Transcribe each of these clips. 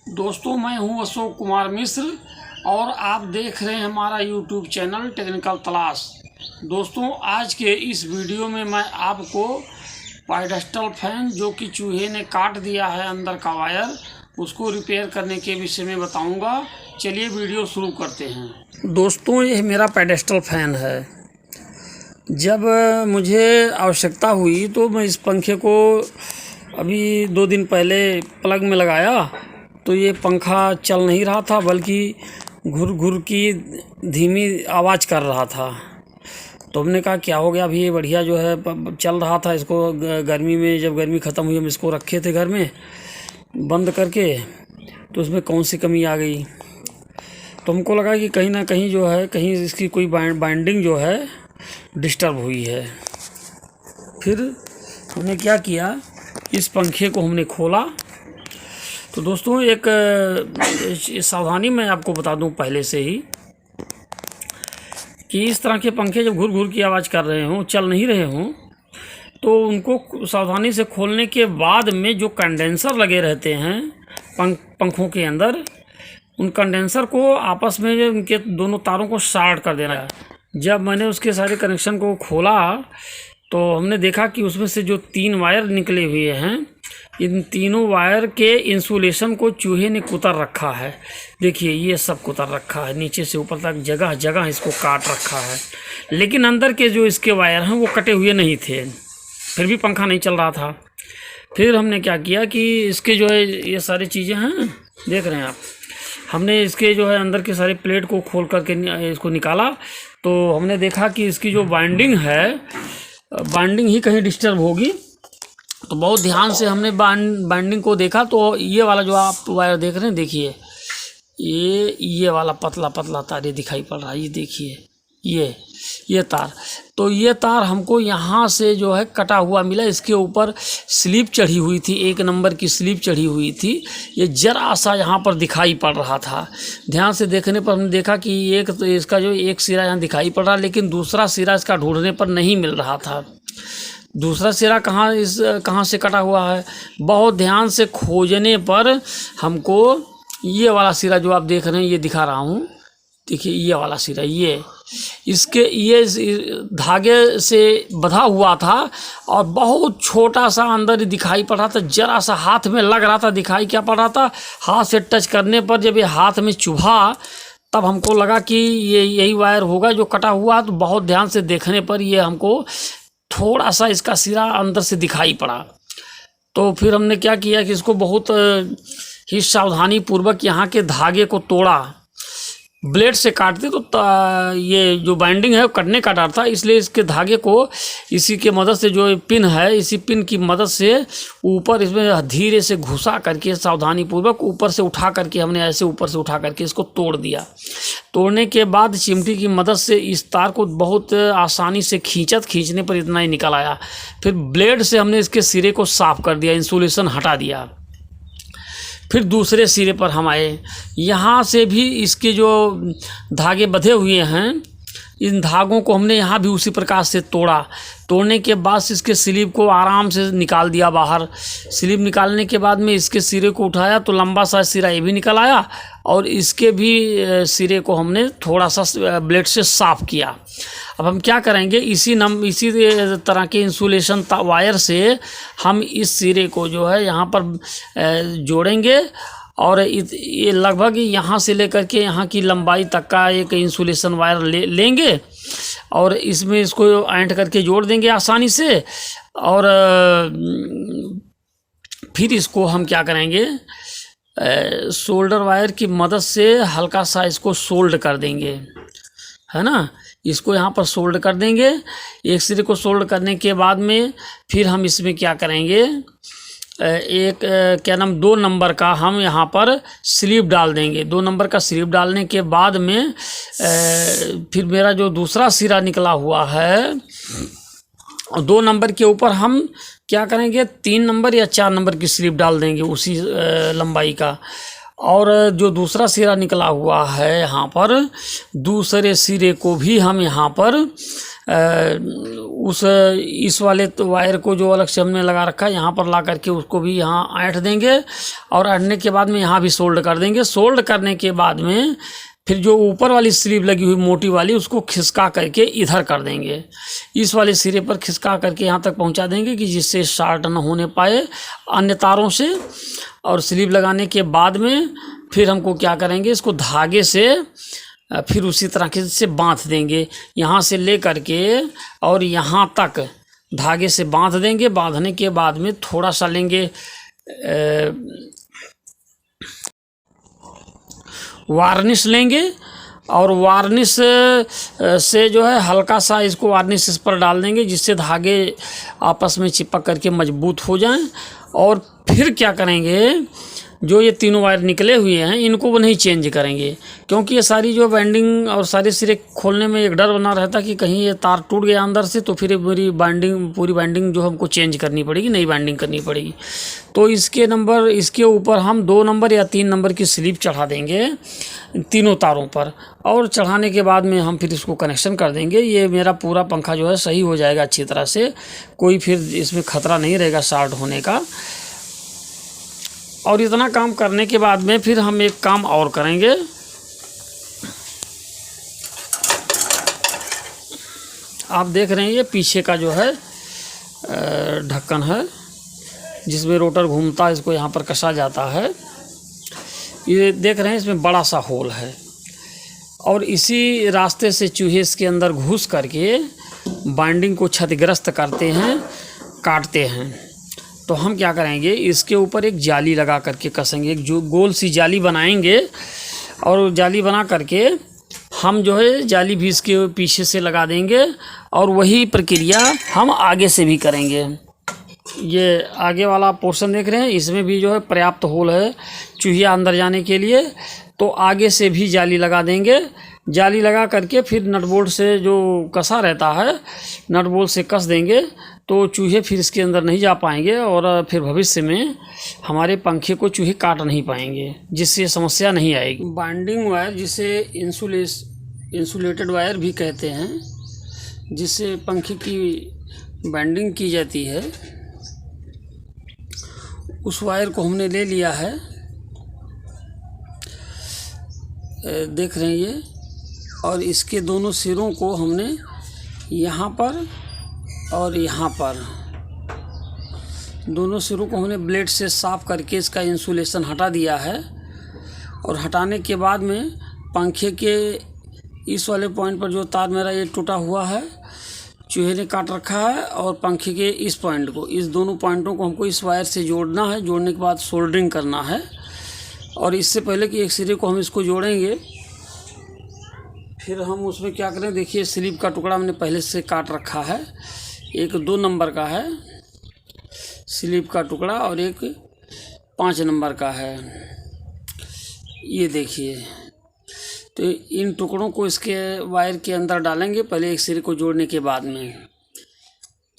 दोस्तों, मैं हूं अशोक कुमार मिश्र और आप देख रहे हैं हमारा यूट्यूब चैनल टेक्निकल तलाश। दोस्तों, आज के इस वीडियो में मैं आपको पेडेस्टल फैन जो कि चूहे ने काट दिया है अंदर का वायर, उसको रिपेयर करने के विषय में बताऊंगा। चलिए वीडियो शुरू करते हैं। दोस्तों, यह मेरा पेडेस्टल फैन है। जब मुझे आवश्यकता हुई तो मैं इस पंखे को अभी 2 दिन पहले प्लग में लगाया तो ये पंखा चल नहीं रहा था, बल्कि घुर घुर की धीमी आवाज़ कर रहा था। तो हमने कहा क्या हो गया, अभी ये बढ़िया जो है चल रहा था। इसको गर्मी में, जब गर्मी ख़त्म हुई, हम इसको रखे थे घर में बंद करके, तो उसमें कौन सी कमी आ गई। तो हमको लगा कि कहीं ना कहीं जो है, कहीं इसकी कोई बाइंडिंग जो है डिस्टर्ब हुई है। फिर हमने क्या किया, इस पंखे को हमने खोला। तो दोस्तों, एक सावधानी मैं आपको बता दूं पहले से ही कि इस तरह के पंखे जब घुर घुर की आवाज़ कर रहे हों, चल नहीं रहे हों, तो उनको सावधानी से खोलने के बाद में जो कंडेंसर लगे रहते हैं पंखों के अंदर, उन कंडेंसर को आपस में उनके दोनों तारों को शॉर्ट कर देना है। जब मैंने उसके सारे कनेक्शन को खोला तो हमने देखा कि उसमें से जो 3 वायर निकले हुए हैं, इन तीनों वायर के इंसुलेशन को चूहे ने कुतर रखा है। देखिए, ये सब कुतर रखा है, नीचे से ऊपर तक जगह जगह इसको काट रखा है। लेकिन अंदर के जो इसके वायर हैं वो कटे हुए नहीं थे, फिर भी पंखा नहीं चल रहा था। फिर हमने क्या किया कि इसके जो है ये सारी चीज़ें हैं, देख रहे हैं आप, हमने इसके जो है अंदर के सारे प्लेट को खोल करके इसको निकाला। तो हमने देखा कि इसकी जो बाइंडिंग है, बाइंडिंग ही कहीं डिस्टर्ब होगी। तो बहुत ध्यान से हमने बाइंडिंग को देखा। तो ये वाला जो आप वायर देख रहे हैं, देखिए ये वाला पतला पतला तार ये दिखाई पड़ रहा है, ये देखिए ये तार। तो ये तार हमको यहाँ से जो है कटा हुआ मिला। इसके ऊपर स्लिप चढ़ी हुई थी, 1 नंबर की स्लिप चढ़ी हुई थी। ये जरा सा यहाँ पर दिखाई पड़ रहा था। ध्यान से देखने पर हमने देखा कि एक तो इसका जो एक सिरा यहाँ दिखाई पड़ रहा, लेकिन दूसरा सिरा इसका ढूंढने पर नहीं मिल रहा था। दूसरा सिरा कहाँ से कटा हुआ है। बहुत ध्यान से खोजने पर हमको ये वाला सिरा जो आप देख रहे हैं, ये दिखा रहा हूँ, देखिए ये वाला सिरा, ये धागे से बंधा हुआ था और बहुत छोटा सा अंदर दिखाई पड़ रहा था। जरा सा हाथ में लग रहा था, दिखाई क्या पड़ रहा था, हाथ से टच करने पर जब ये हाथ में चुभा तब हमको लगा कि ये यही वायर होगा जो कटा हुआ। तो बहुत ध्यान से देखने पर ये हमको थोड़ा सा इसका सिरा अंदर से दिखाई पड़ा। तो फिर हमने क्या किया कि इसको बहुत ही सावधानी पूर्वक यहाँ के धागे को तोड़ा। ब्लेड से काटते तो ये जो बाइंडिंग है वो कटने का डर था, इसलिए इसके धागे को इसी के मदद से, जो पिन है, इसी पिन की मदद से ऊपर इसमें धीरे से घुसा करके सावधानी पूर्वक ऊपर से उठा करके हमने ऐसे ऊपर से उठा करके इसको तोड़ दिया। तोड़ने के बाद चिमटी की मदद से इस तार को बहुत आसानी से खींचने पर इतना ही निकल आया। फिर ब्लेड से हमने इसके सिरे को साफ कर दिया, इंसुलेशन हटा दिया। फिर दूसरे सिरे पर हम आए, यहाँ से भी इसके जो धागे बंधे हुए हैं, इन धागों को हमने यहाँ भी उसी प्रकार से तोड़ा। तोड़ने के बाद इसके स्लीव को आराम से निकाल दिया बाहर। स्लीव निकालने के बाद में इसके सिरे को उठाया तो लंबा सा सिरा ये भी निकल आया और इसके भी सिरे को हमने थोड़ा सा ब्लेड से साफ किया। अब हम क्या करेंगे, इसी तरह के इंसुलेशन वायर से हम इस सिरे को जो है यहाँ पर जोड़ेंगे और ये लगभग यहाँ से लेकर के यहाँ की लंबाई तक का एक इंसुलेशन वायर लेंगे और इसमें इसको ऐंठ करके जोड़ देंगे आसानी से। और फिर इसको हम क्या करेंगे, सोल्डर वायर की मदद से हल्का सा इसको सोल्ड कर देंगे, है ना। इसको यहाँ पर सोल्ड कर देंगे। एक सिरे को सोल्ड करने के बाद में फिर हम इसमें क्या करेंगे, एक 2 नंबर का हम यहाँ पर स्लीव डाल देंगे। 2 नंबर का स्लीव डालने के बाद में फिर मेरा जो दूसरा सिरा निकला हुआ है, 2 नंबर के ऊपर हम क्या करेंगे, 3 नंबर या 4 नंबर की स्लीव डाल देंगे उसी लंबाई का। और जो दूसरा सिरा निकला हुआ है यहाँ पर, दूसरे सिरे को भी हम यहाँ पर इस वाले तो वायर को जो अलग से हमने लगा रखा है यहाँ पर ला करके उसको भी यहाँ ऐंठ देंगे, और ऐंठने के बाद में यहाँ भी सोल्ड कर देंगे। सोल्ड करने के बाद में फिर जो ऊपर वाली स्लीव लगी हुई मोटी वाली उसको खिसका करके इधर कर देंगे, इस वाले सिरे पर खिसका करके यहाँ तक पहुँचा देंगे कि जिससे शॉर्ट न होने पाए अन्य तारों से। और स्लीव लगाने के बाद में फिर हमको क्या करेंगे, इसको धागे से फिर उसी तरह से बांध देंगे, यहाँ से ले करके और यहाँ तक धागे से बांध देंगे। बांधने के बाद में थोड़ा सा लेंगे वार्निश लेंगे, और वार्निश से जो है हल्का सा इसको वार्निश इस पर डाल देंगे जिससे धागे आपस में चिपक करके मजबूत हो जाएं। और फिर क्या करेंगे, जो ये तीनों वायर निकले हुए हैं इनको वो नहीं चेंज करेंगे, क्योंकि ये सारी जो बाइंडिंग और सारे सिरे खोलने में एक डर बना रहता कि कहीं ये तार टूट गया अंदर से तो फिर मेरी पूरी बाइंडिंग जो हमको चेंज करनी पड़ेगी, नई बाइंडिंग करनी पड़ेगी। तो इसके ऊपर हम 2 नंबर या 3 नंबर की स्लीव चढ़ा देंगे तीनों तारों पर, और चढ़ाने के बाद में हम फिर इसको कनेक्शन कर देंगे। ये मेरा पूरा पंखा जो है सही हो जाएगा अच्छी तरह से, कोई फिर इसमें ख़तरा नहीं रहेगा शॉर्ट होने का। और इतना काम करने के बाद में फिर हम एक काम और करेंगे। आप देख रहे हैं ये पीछे का जो है ढक्कन है जिसमें रोटर घूमता है, इसको यहाँ पर कसा जाता है। ये देख रहे हैं इसमें बड़ा सा होल है, और इसी रास्ते से चूहे इसके अंदर घुस करके बाइंडिंग को क्षतिग्रस्त करते हैं, काटते हैं। तो हम क्या करेंगे, इसके ऊपर एक जाली लगा करके कसेंगे, एक जो गोल सी जाली बनाएंगे, और जाली बना करके हम जो है जाली भी इसके पीछे से लगा देंगे, और वही प्रक्रिया हम आगे से भी करेंगे। ये आगे वाला पोर्शन देख रहे हैं, इसमें भी जो है पर्याप्त होल है चूहिया अंदर जाने के लिए, तो आगे से भी जाली लगा देंगे। जाली लगा करके फिर नट बोल्ट से जो कसा रहता है नट बोल्ट से कस देंगे, तो चूहे फिर इसके अंदर नहीं जा पाएंगे, और फिर भविष्य में हमारे पंखे को चूहे काट नहीं पाएंगे, जिससे समस्या नहीं आएगी। बाइंडिंग वायर, जिसे इंसुलेटेड वायर भी कहते हैं, जिससे पंखे की बाइंडिंग की जाती है, उस वायर को हमने ले लिया है। देख रहे हैं ये, और इसके दोनों सिरों को हमने यहाँ पर और यहाँ पर दोनों सिरों को हमने ब्लेड से साफ करके इसका इंसुलेशन हटा दिया है। और हटाने के बाद में पंखे के इस वाले पॉइंट पर जो तार मेरा ये टूटा हुआ है चूहे ने काट रखा है, और पंखे के इस पॉइंट को, इस दोनों पॉइंटों को हमको इस वायर से जोड़ना है। जोड़ने के बाद सोल्डरिंग करना है, और इससे पहले कि एक सिरे को हम इसको जोड़ेंगे, फिर हम उसमें क्या करें, देखिए स्लीव का टुकड़ा हमने पहले से काट रखा है, एक 2 नंबर का है स्लीव का टुकड़ा, और एक 5 नंबर का है। ये देखिए, तो इन टुकड़ों को इसके वायर के अंदर डालेंगे पहले एक सिरे को जोड़ने के बाद में।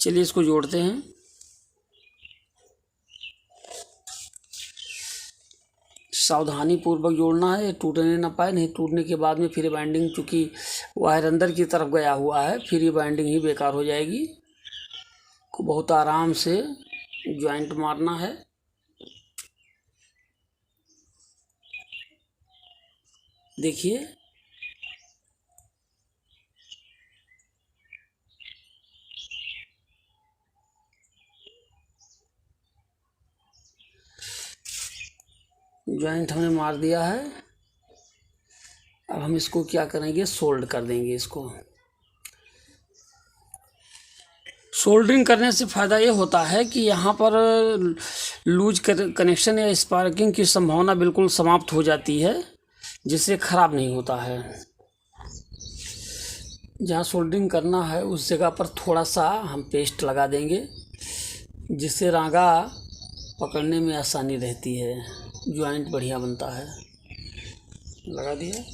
चलिए इसको जोड़ते हैं। सावधानी पूर्वक जोड़ना है, टूटने ना पाए, नहीं टूटने के बाद में फिर बाइंडिंग, चूँकि वायर अंदर की तरफ गया हुआ है, फिर ये बाइंडिंग ही बेकार हो जाएगी। को बहुत आराम से जॉइंट मारना है। देखिए जॉइंट हमने मार दिया है। अब हम इसको क्या करेंगे, सोल्ड कर देंगे इसको। सोल्डरिंग करने से फ़ायदा ये होता है कि यहाँ पर लूज कनेक्शन या स्पार्किंग की संभावना बिल्कुल समाप्त हो जाती है, जिससे ख़राब नहीं होता है। जहाँ सोल्डरिंग करना है उस जगह पर थोड़ा सा हम पेस्ट लगा देंगे, जिससे रागा पकड़ने में आसानी रहती है, जॉइंट बढ़िया बनता है। लगा दिया।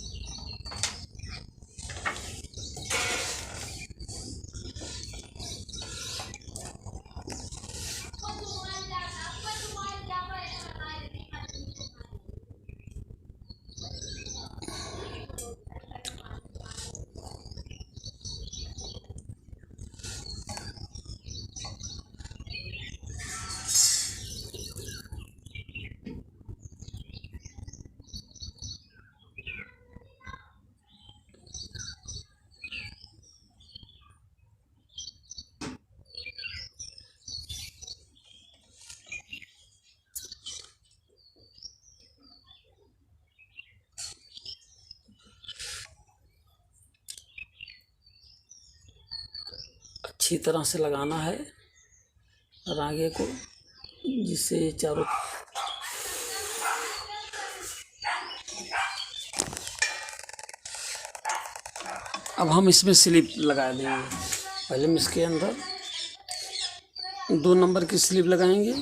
अच्छी तरह से लगाना है रागे को, जिससे चारों अब हम इसमें स्लिप लगा देंगे। पहले हम इसके अंदर 2 नंबर की स्लिप लगाएंगे।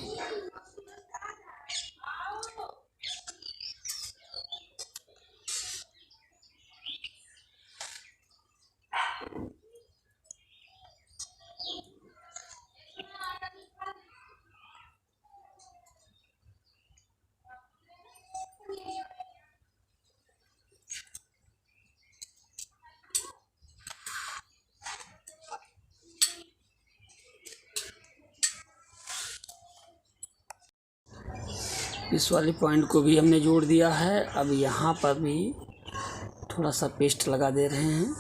इस वाले पॉइंट को भी हमने जोड़ दिया है। अब यहाँ पर भी थोड़ा सा पेस्ट लगा दे रहे हैं,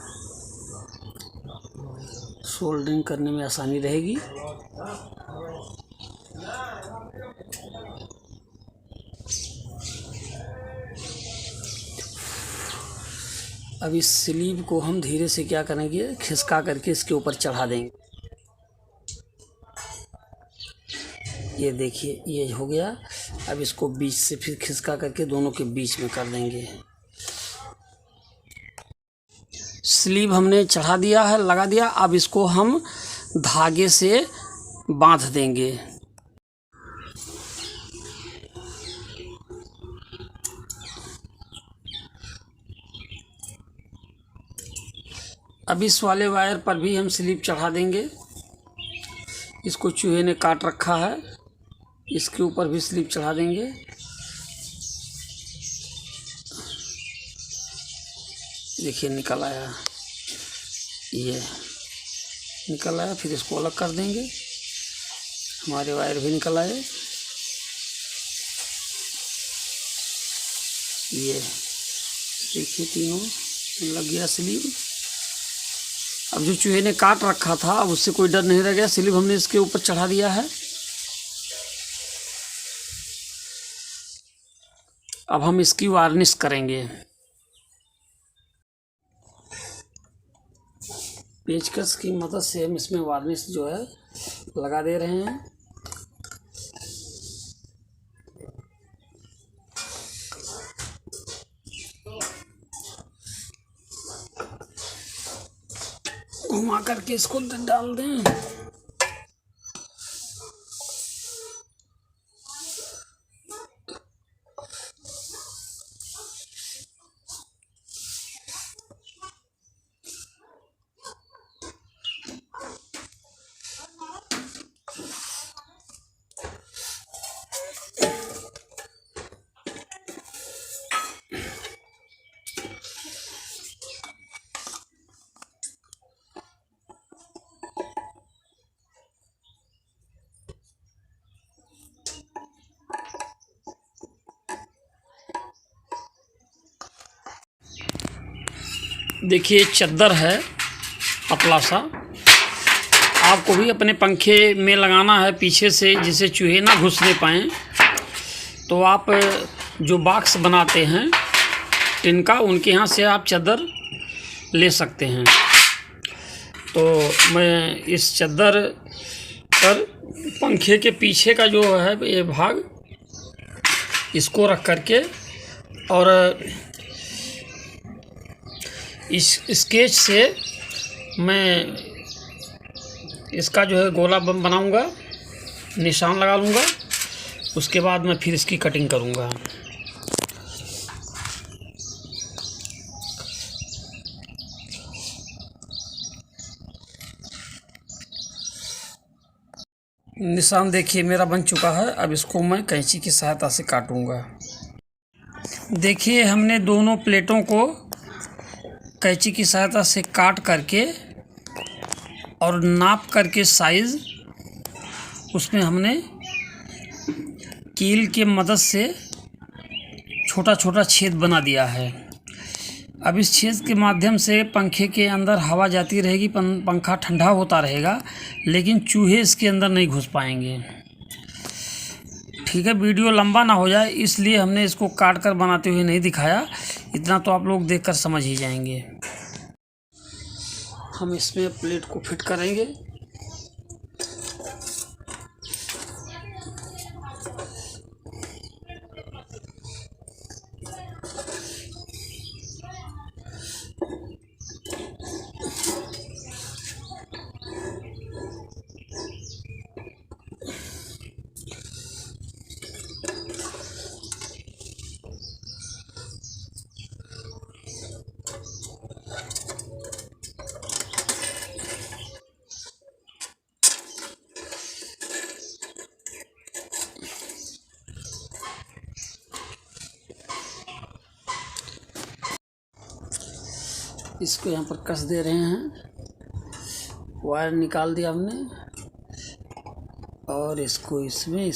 सोल्डरिंग करने में आसानी रहेगी। अब इस स्लीव को हम धीरे से क्या करेंगे, खिसका करके इसके ऊपर चढ़ा देंगे। ये देखिए ये हो गया। अब इसको बीच से फिर खिसका करके दोनों के बीच में कर देंगे। स्लीव हमने चढ़ा दिया है, लगा दिया। अब इसको हम धागे से बांध देंगे। अब इस वाले वायर पर भी हम स्लीव चढ़ा देंगे। इसको चूहे ने काट रखा है, इसके ऊपर भी स्लीव चढ़ा देंगे। देखिए निकल आया, ये निकल आया। फिर इसको अलग कर देंगे। हमारे वायर भी निकल आए। ये देखिए तीनों लग गया स्लीव। अब जो चूहे ने काट रखा था अब उससे कोई डर नहीं रह गया। स्लीव हमने इसके ऊपर चढ़ा दिया है। अब हम इसकी वार्निश करेंगे। पेचकस की मदद से हम इसमें वार्निश जो है लगा दे रहे हैं। घुमा करके इसको डाल दें। देखिए चद्दर है पतला सा, आपको भी अपने पंखे में लगाना है पीछे से, जिससे चूहे ना घुसने पाएँ। तो आप जो बॉक्स बनाते हैं टिन का, उनके यहाँ से आप चद्दर ले सकते हैं। तो मैं इस चद्दर पर पंखे के पीछे का जो है ये भाग, इसको रख करके और इस स्केच से मैं इसका जो है गोला बनाऊंगा, निशान लगा लूँगा। उसके बाद मैं फिर इसकी कटिंग करूँगा। निशान देखिए मेरा बन चुका है। अब इसको मैं कैंची की सहायता से काटूँगा। देखिए, हमने दोनों प्लेटों को कैंची की सहायता से काट करके और नाप करके साइज़ उसमें हमने कील के मदद से छोटा छोटा छेद बना दिया है। अब इस छेद के माध्यम से पंखे के अंदर हवा जाती रहेगी, पंखा ठंडा होता रहेगा, लेकिन चूहे इसके अंदर नहीं घुस पाएंगे। ठीक है, वीडियो लंबा ना हो जाए इसलिए हमने इसको काट कर बनाते हुए नहीं दिखाया, इतना तो आप लोग देखकर समझ ही जाएंगे। हम इसमें प्लेट को फिट करेंगे। इसको यहाँ पर कस दे रहे हैं, वायर निकाल दिया हमने और इसको इसमें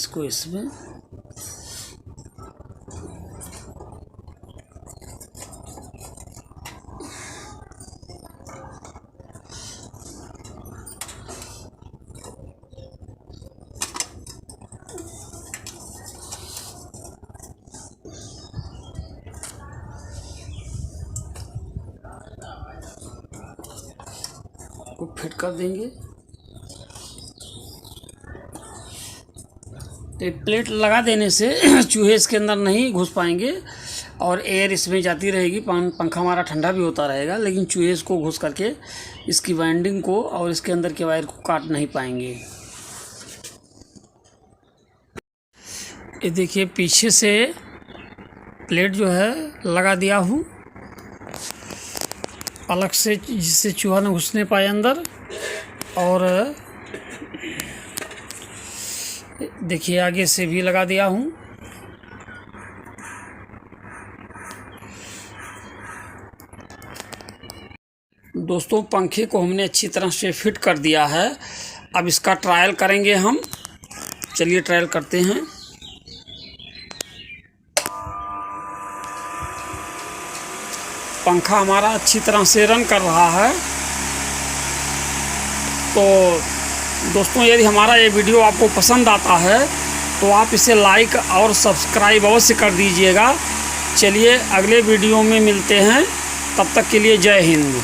को फिट कर देंगे। तो प्लेट लगा देने से चूहे इसके अंदर नहीं घुस पाएंगे और एयर इसमें जाती रहेगी, पंखा हमारा ठंडा भी होता रहेगा, लेकिन चूहे इसको घुस करके इसकी वाइंडिंग को और इसके अंदर के वायर को काट नहीं पाएंगे। ये देखिए, पीछे से प्लेट जो है लगा दिया हूँ अलग से, जिससे चूहा न घुसने पाए अंदर। और देखिए, आगे से भी लगा दिया हूँ। दोस्तों, पंखे को हमने अच्छी तरह से फिट कर दिया है। अब इसका ट्रायल करेंगे हम। चलिए ट्रायल करते हैं। पंखा हमारा अच्छी तरह से रन कर रहा है। तो दोस्तों, यदि हमारा ये वीडियो आपको पसंद आता है तो आप इसे लाइक और सब्सक्राइब अवश्य कर दीजिएगा। चलिए अगले वीडियो में मिलते हैं, तब तक के लिए जय हिंद।